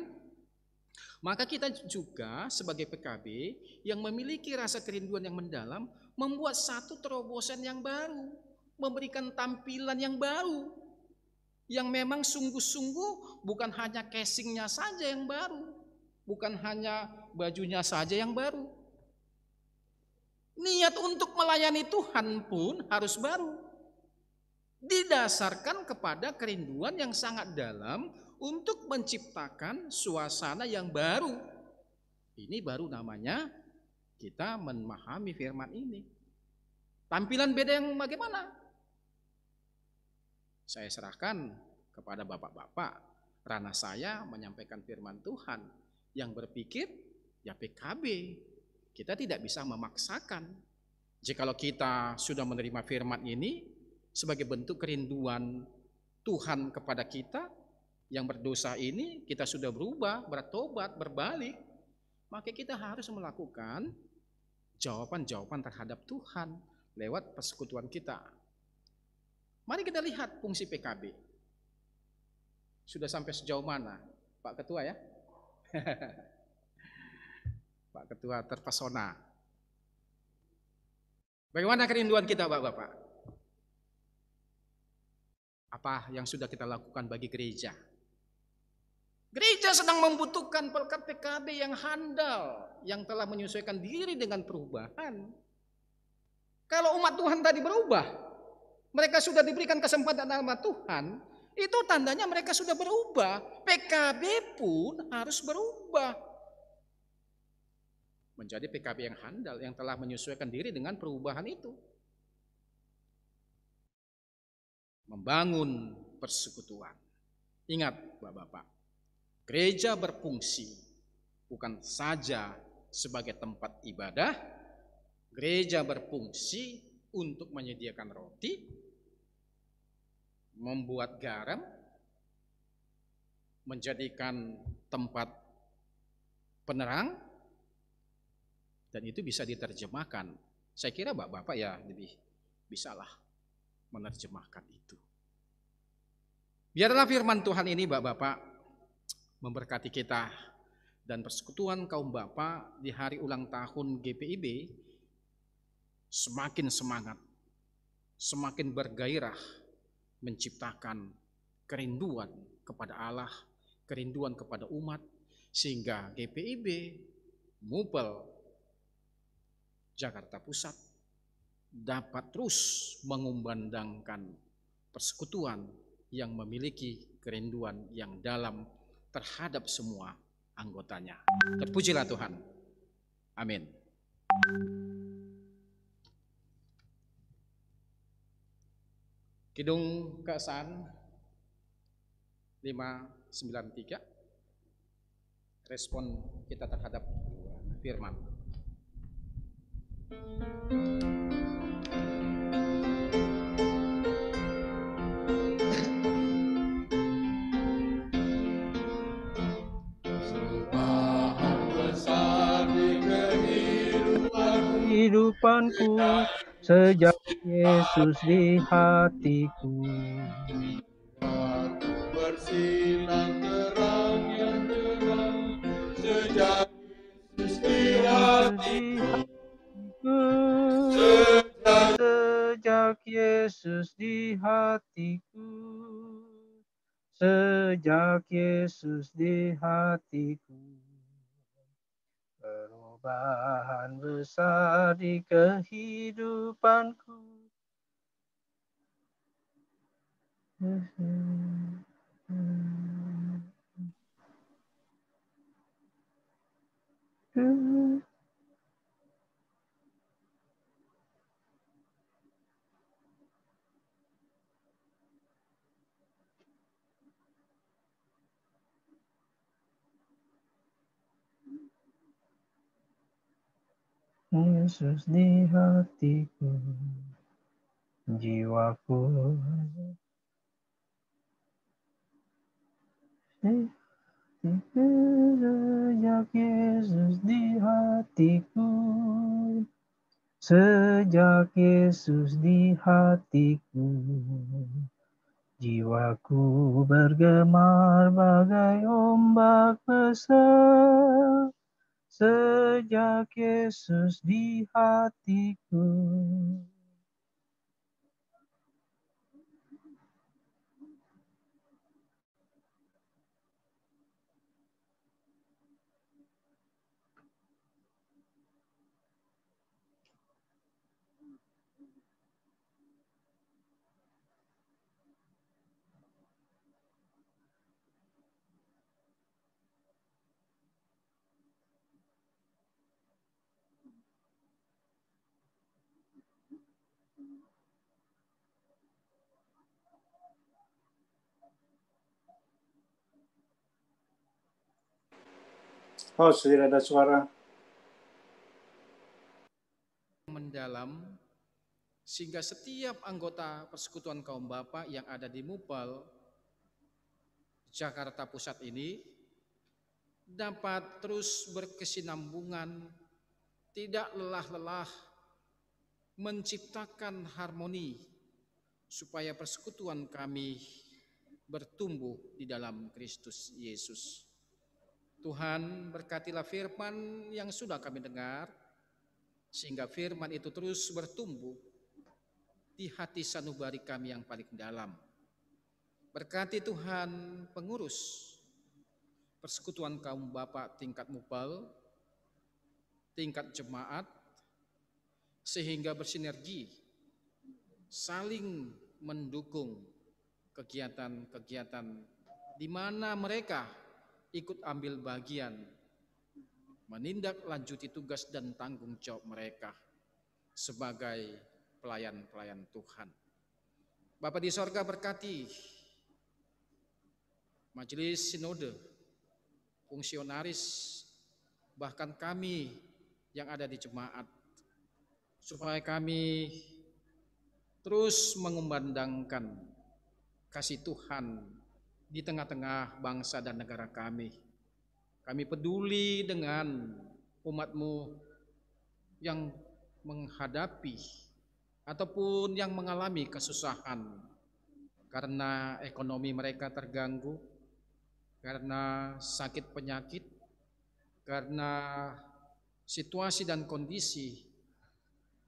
maka kita juga sebagai PKB yang memiliki rasa kerinduan yang mendalam membuat satu terobosan yang baru, memberikan tampilan yang baru, yang memang sungguh-sungguh bukan hanya casingnya saja yang baru, bukan hanya bajunya saja yang baru. Niat untuk melayani Tuhan pun harus baru, didasarkan kepada kerinduan yang sangat dalam untuk menciptakan suasana yang baru. Ini baru namanya kita memahami firman ini. Tampilan beda yang bagaimana? Saya serahkan kepada bapak-bapak. Ranah saya menyampaikan firman Tuhan. Yang berpikir ya PKB. Kita tidak bisa memaksakan. Jikalau kita sudah menerima firman ini sebagai bentuk kerinduan Tuhan kepada kita yang berdosa ini, kita sudah berubah, bertobat, berbalik, maka kita harus melakukan jawaban-jawaban terhadap Tuhan lewat persekutuan kita. Mari kita lihat fungsi PKB. Sudah sampai sejauh mana, Pak Ketua ya? Pak Ketua terpesona. Bagaimana kerinduan kita, Bapak-bapak? Apa yang sudah kita lakukan bagi gereja? Gereja sedang membutuhkan PKB yang handal, yang telah menyesuaikan diri dengan perubahan. Kalau umat Tuhan tadi berubah, mereka sudah diberikan kesempatan sama Tuhan, itu tandanya mereka sudah berubah. PKB pun harus berubah menjadi PKB yang handal, yang telah menyesuaikan diri dengan perubahan itu. Membangun persekutuan. Ingat Bapak-bapak, gereja berfungsi bukan saja sebagai tempat ibadah, gereja berfungsi untuk menyediakan roti, membuat garam, menjadikan tempat penerang, dan itu bisa diterjemahkan. Saya kira bapak-bapak ya lebih bisalah menerjemahkan itu. Biarlah firman Tuhan ini bapak-bapak memberkati kita dan persekutuan kaum bapak di hari ulang tahun GPIB semakin semangat, semakin bergairah menciptakan kerinduan kepada Allah, kerinduan kepada umat, sehingga GPIB Mupel Jakarta Pusat dapat terus mengumandangkan persekutuan yang memiliki kerinduan yang dalam terhadap semua anggotanya. Terpujilah Tuhan. Amin. Kidung Keesan 593, respon kita terhadap firman. Kehidupanku sejak Yesus di hatiku. Bersinar terang yang cerah sejak Yesus di hatiku. Sejak Yesus di hatiku. Sejak Yesus di hatiku. Perubahan besar di kehidupanku. Yesus di hatiku, jiwaku. Sejak Yesus di hatiku, sejak Yesus di hatiku, jiwaku bergemar bagai ombak besar. Sejak Yesus di hatiku. Oh, sudah ada suara. Mendalam, sehingga setiap anggota persekutuan kaum bapak yang ada di Mupel Jakarta Pusat ini dapat terus berkesinambungan, tidak lelah-lelah, menciptakan harmoni supaya persekutuan kami bertumbuh di dalam Kristus Yesus. Tuhan berkatilah firman yang sudah kami dengar, sehingga firman itu terus bertumbuh di hati sanubari kami yang paling dalam. Berkati Tuhan pengurus persekutuan kaum bapak tingkat Mupel, tingkat jemaat, sehingga bersinergi, saling mendukung kegiatan-kegiatan di mana mereka ikut ambil bagian, menindaklanjuti tugas dan tanggung jawab mereka sebagai pelayan-pelayan Tuhan. Bapa di sorga berkati majelis sinode, fungsionaris, bahkan kami yang ada di jemaat, supaya kami terus mengumandangkan kasih Tuhan di tengah-tengah bangsa dan negara kami. Kami peduli dengan umat-Mu yang menghadapi ataupun yang mengalami kesusahan karena ekonomi mereka terganggu, karena sakit penyakit, karena situasi dan kondisi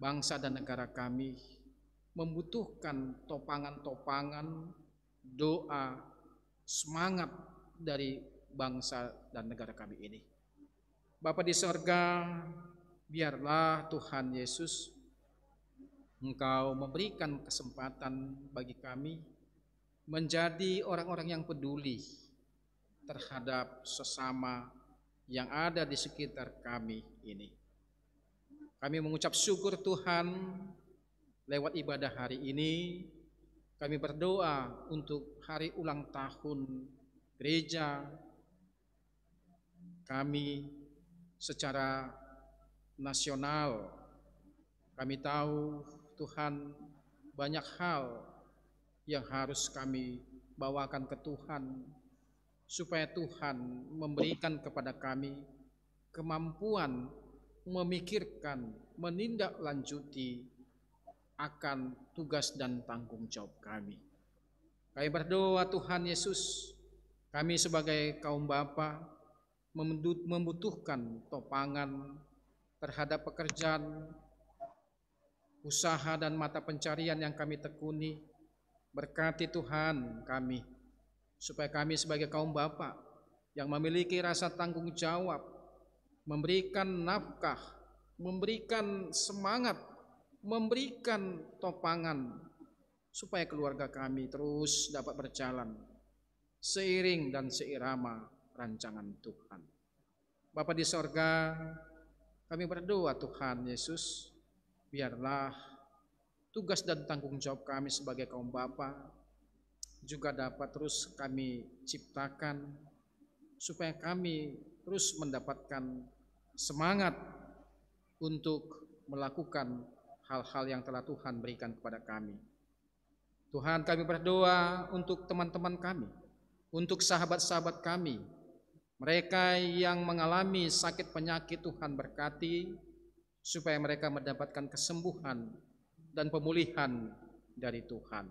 bangsa dan negara kami membutuhkan topangan-topangan doa, semangat dari bangsa dan negara kami ini. Bapa di sorga, biarlah Tuhan Yesus Engkau memberikan kesempatan bagi kami menjadi orang-orang yang peduli terhadap sesama yang ada di sekitar kami ini. Kami mengucap syukur Tuhan lewat ibadah hari ini. Kami berdoa untuk hari ulang tahun gereja kami secara nasional. Kami tahu Tuhan banyak hal yang harus kami bawakan ke Tuhan, supaya Tuhan memberikan kepada kami kemampuan memikirkan, menindaklanjuti akan tugas dan tanggung jawab kami. Kami berdoa Tuhan Yesus, kami sebagai kaum bapa membutuhkan topangan terhadap pekerjaan, usaha dan mata pencarian yang kami tekuni. Berkati Tuhan kami, supaya kami sebagai kaum bapa yang memiliki rasa tanggung jawab, memberikan nafkah, memberikan semangat, memberikan topangan, supaya keluarga kami terus dapat berjalan seiring dan seirama rancangan Tuhan. Bapa di sorga, kami berdoa Tuhan Yesus, biarlah tugas dan tanggung jawab kami sebagai kaum bapa juga dapat terus kami ciptakan, supaya kami terus mendapatkan semangat untuk melakukan hal-hal yang telah Tuhan berikan kepada kami. Tuhan, kami berdoa untuk teman-teman kami, untuk sahabat-sahabat kami, mereka yang mengalami sakit penyakit. Tuhan berkati, supaya mereka mendapatkan kesembuhan dan pemulihan dari Tuhan.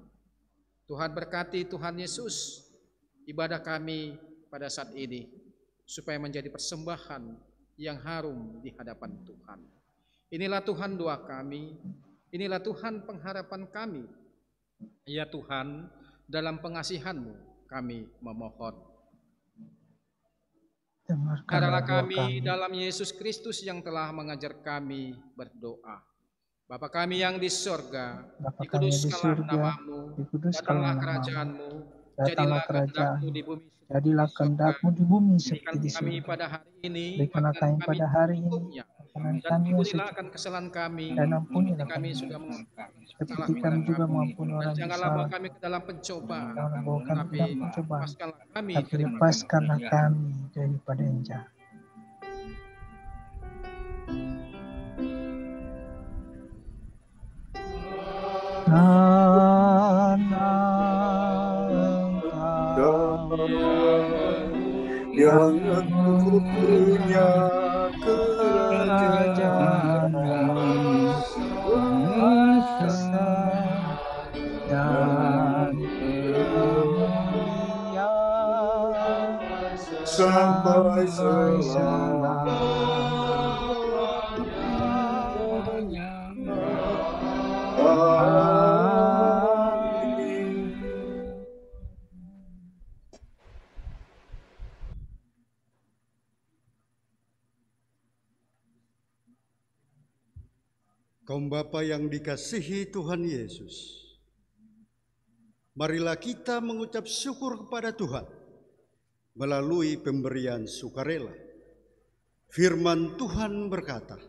Tuhan berkati Tuhan Yesus ibadah kami pada saat ini, supaya menjadi persembahan yang harum di hadapan Tuhan. Inilah Tuhan doa kami, inilah Tuhan pengharapan kami. Ya Tuhan, dalam pengasihan-Mu kami memohon. Dengarkanlah kami dalam Yesus Kristus yang telah mengajar kami berdoa. Bapa kami yang di sorga, dikuduskanlah nama-Mu, datanglah kerajaan-Mu, jadilah kehendak-Mu di bumi. Jadilah kehendak-Mu di bumi seperti di kami surga. pada hari ini, Berikanlah kami pada hari ini makanan dan kami yang ampunilah akan kesalahan kami, dan ampunilah kami sudah seperti kami juga mengampuni orang dan janganlah bersalah. bawa kami ke dalam pencobaan, Jangan bawa kami ke dalam pencobaan, lepaskanlah kami tapi lepaskanlah kami daripada yang jahat. Yang aku punya kerajaan dan sampai selamanya. Kaum Bapa yang dikasihi Tuhan Yesus, marilah kita mengucap syukur kepada Tuhan melalui pemberian sukarela. Firman Tuhan berkata,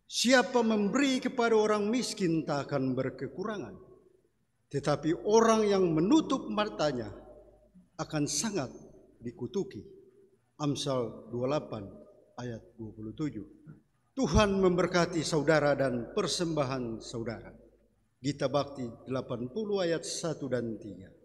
siapa memberi kepada orang miskin tak akan berkekurangan, tetapi orang yang menutup matanya akan sangat dikutuki. Amsal 28 ayat 27. Tuhan memberkati saudara dan persembahan saudara. Gita Bakti 80 ayat 1 dan 3.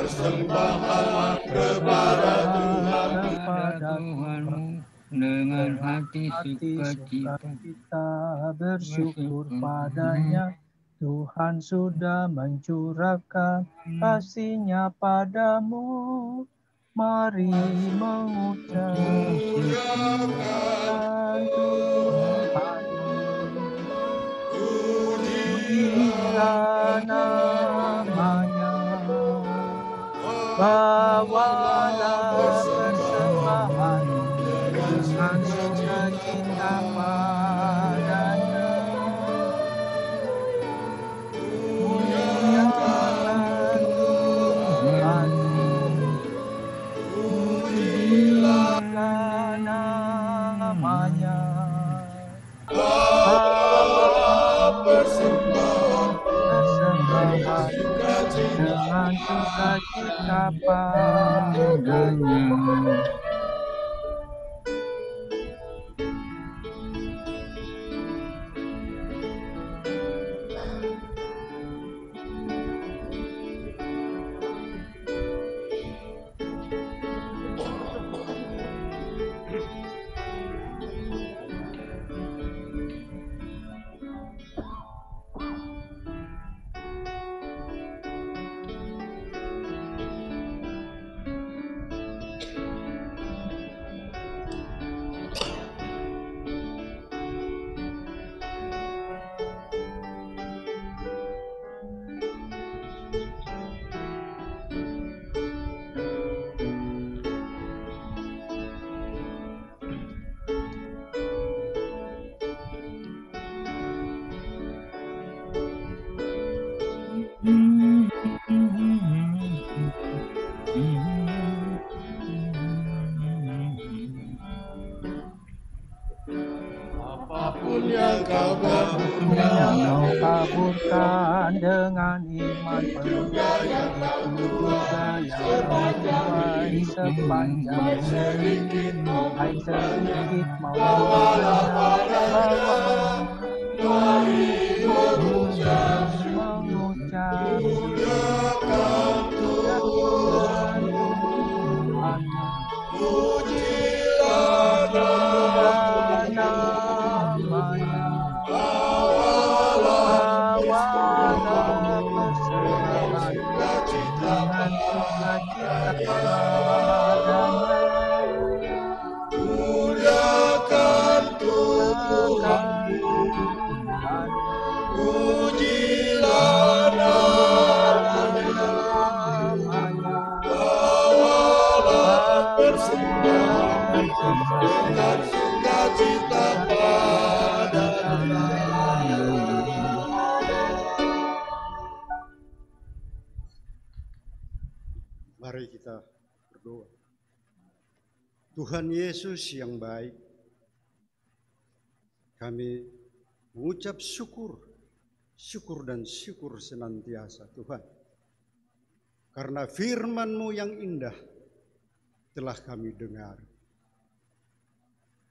persembahan kepada Tuhan dengan hati sukacita bersyukur padanya. Tuhan sudah mencurahkan kasih-Nya padamu. Mari mengucap syukur Tuhan. Pujilah namanya, bawalah persembahan dengan sukacita padanya. Muliakan Tuhan, pujilah namanya, bawalah persembahan dengan sukacita padanya. Apapun yang kau kaburkan dengan iman penuh, itu juga yang terbaik sepanjang sedikit maupun mari mengucap Tuhan, pujilah namanya, bawalah persembahan dengan sukacita padanya. Muliakan Tuhan, pujilah namanya, bawalah persembahan dengan sukacita padanya. Mari kita berdoa. Tuhan Yesus yang baik, kami mengucap syukur dan syukur senantiasa Tuhan. Karena firman-Mu yang indah telah kami dengar.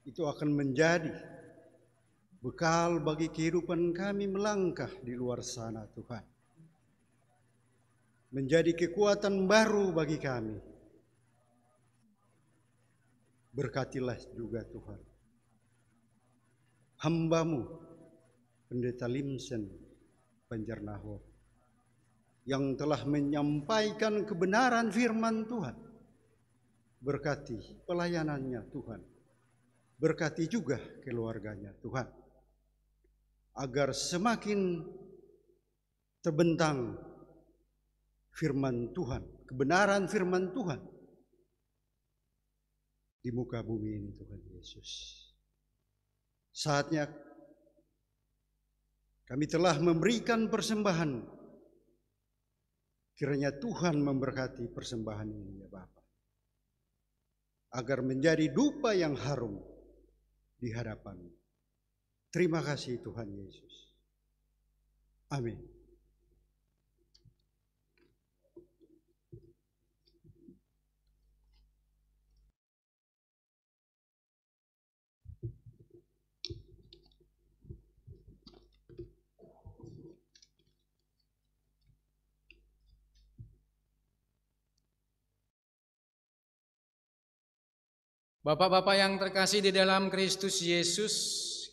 Itu akan menjadi bekal bagi kehidupan kami melangkah di luar sana Tuhan. Menjadi kekuatan baru bagi kami. Berkatilah juga Tuhan hamba-Mu, Pendeta Limsen Banjarnahor, yang telah menyampaikan kebenaran firman Tuhan. Berkati pelayanannya Tuhan. Berkati juga keluarganya Tuhan. Agar semakin terbentang firman Tuhan, kebenaran firman Tuhan di muka bumi ini Tuhan Yesus. Saatnya kami telah memberikan persembahan. Kiranya Tuhan memberkati persembahan ini ya Bapa. Agar menjadi dupa yang harum di hadapan. Terima kasih Tuhan Yesus. Amin. Bapak-bapak yang terkasih di dalam Kristus Yesus,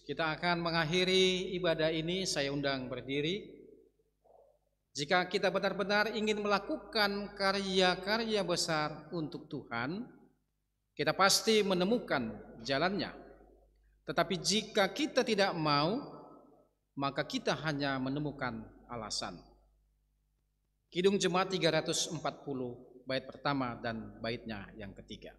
kita akan mengakhiri ibadah ini. Saya undang berdiri. Jika kita benar-benar ingin melakukan karya-karya besar untuk Tuhan, kita pasti menemukan jalannya. Tetapi jika kita tidak mau, maka kita hanya menemukan alasan. Kidung Jemaat 340, bait pertama dan baitnya yang ketiga.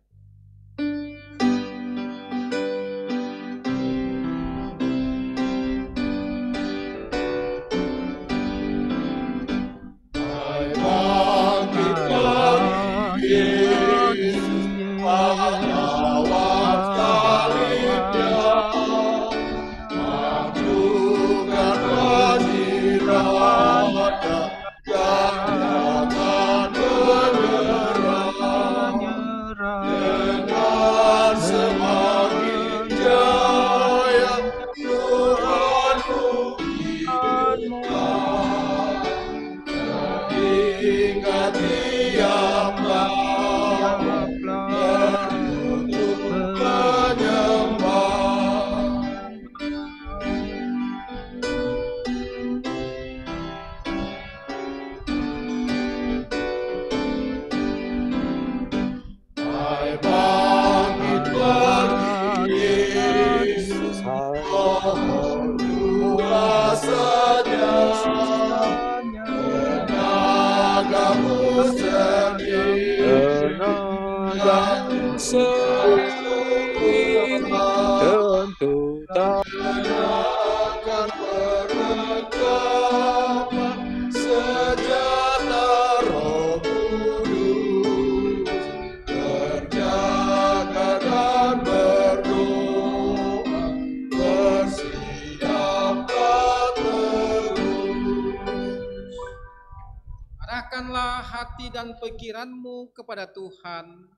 Arahkanlah hati dan pikiranmu kepada Tuhan,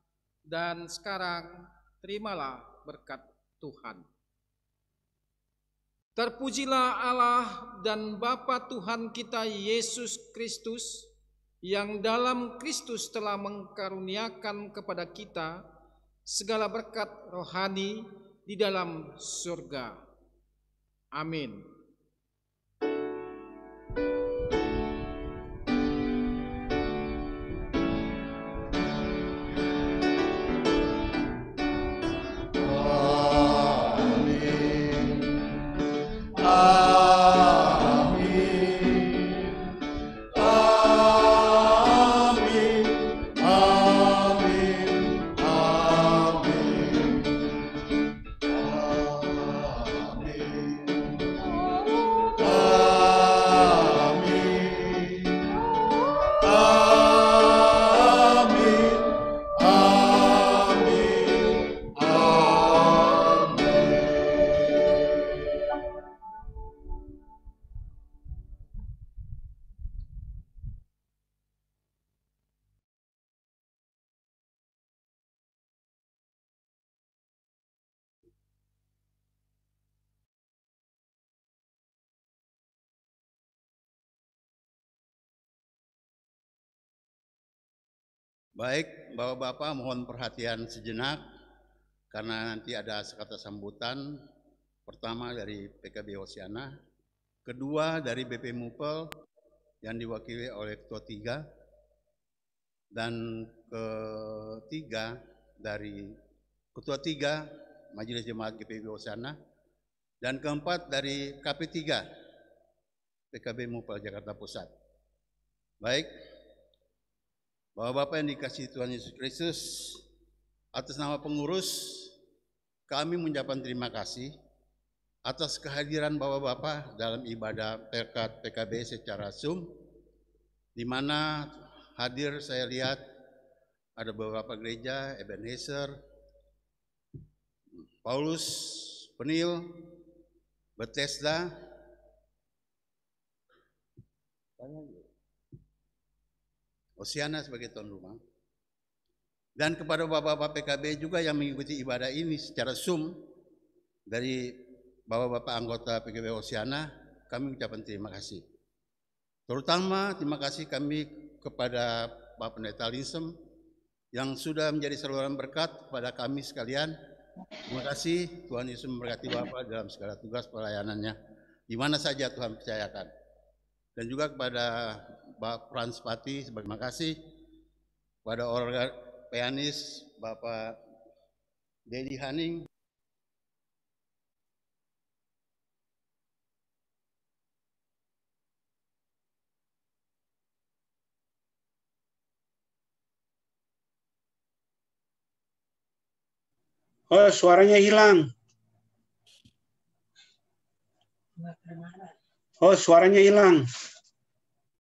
dan sekarang terimalah berkat Tuhan. Terpujilah Allah dan Bapa Tuhan kita Yesus Kristus, yang dalam Kristus telah mengkaruniakan kepada kita segala berkat rohani di dalam surga. Amin. Baik, Bapak-Bapak mohon perhatian sejenak karena nanti ada kata sambutan. Pertama dari PKB Hosiana, kedua dari BP Mupel yang diwakili oleh Ketua 3, dan ketiga dari Ketua 3 Majelis Jemaat GPB Hosiana, dan keempat dari KP3 PKB Mupel Jakarta Pusat. Baik, Bapak-Bapak yang dikasihi Tuhan Yesus Kristus, atas nama pengurus kami mengucapkan terima kasih atas kehadiran Bapak-Bapak dalam ibadah Perkat PKB secara Zoom, di mana hadir saya lihat ada beberapa gereja, Ebenezer, Paulus, Penil, Bethesda, Hosiana sebagai tuan rumah, dan kepada Bapak-Bapak PKB juga yang mengikuti ibadah ini secara Zoom dari Bapak-Bapak anggota PKB Hosiana, kami ucapkan terima kasih. Terutama terima kasih kami kepada Pak Pendeta Linsem yang sudah menjadi saluran berkat kepada kami sekalian. Terima kasih, Tuhan Yesus memberkati Bapak dalam segala tugas pelayanannya, di mana saja Tuhan percayakan. Dan juga kepada Bapak Frans Pati, terima kasih. Kepada organ pianis, Bapak Dedi Haning, Oh, suaranya hilang. Oh, suaranya hilang.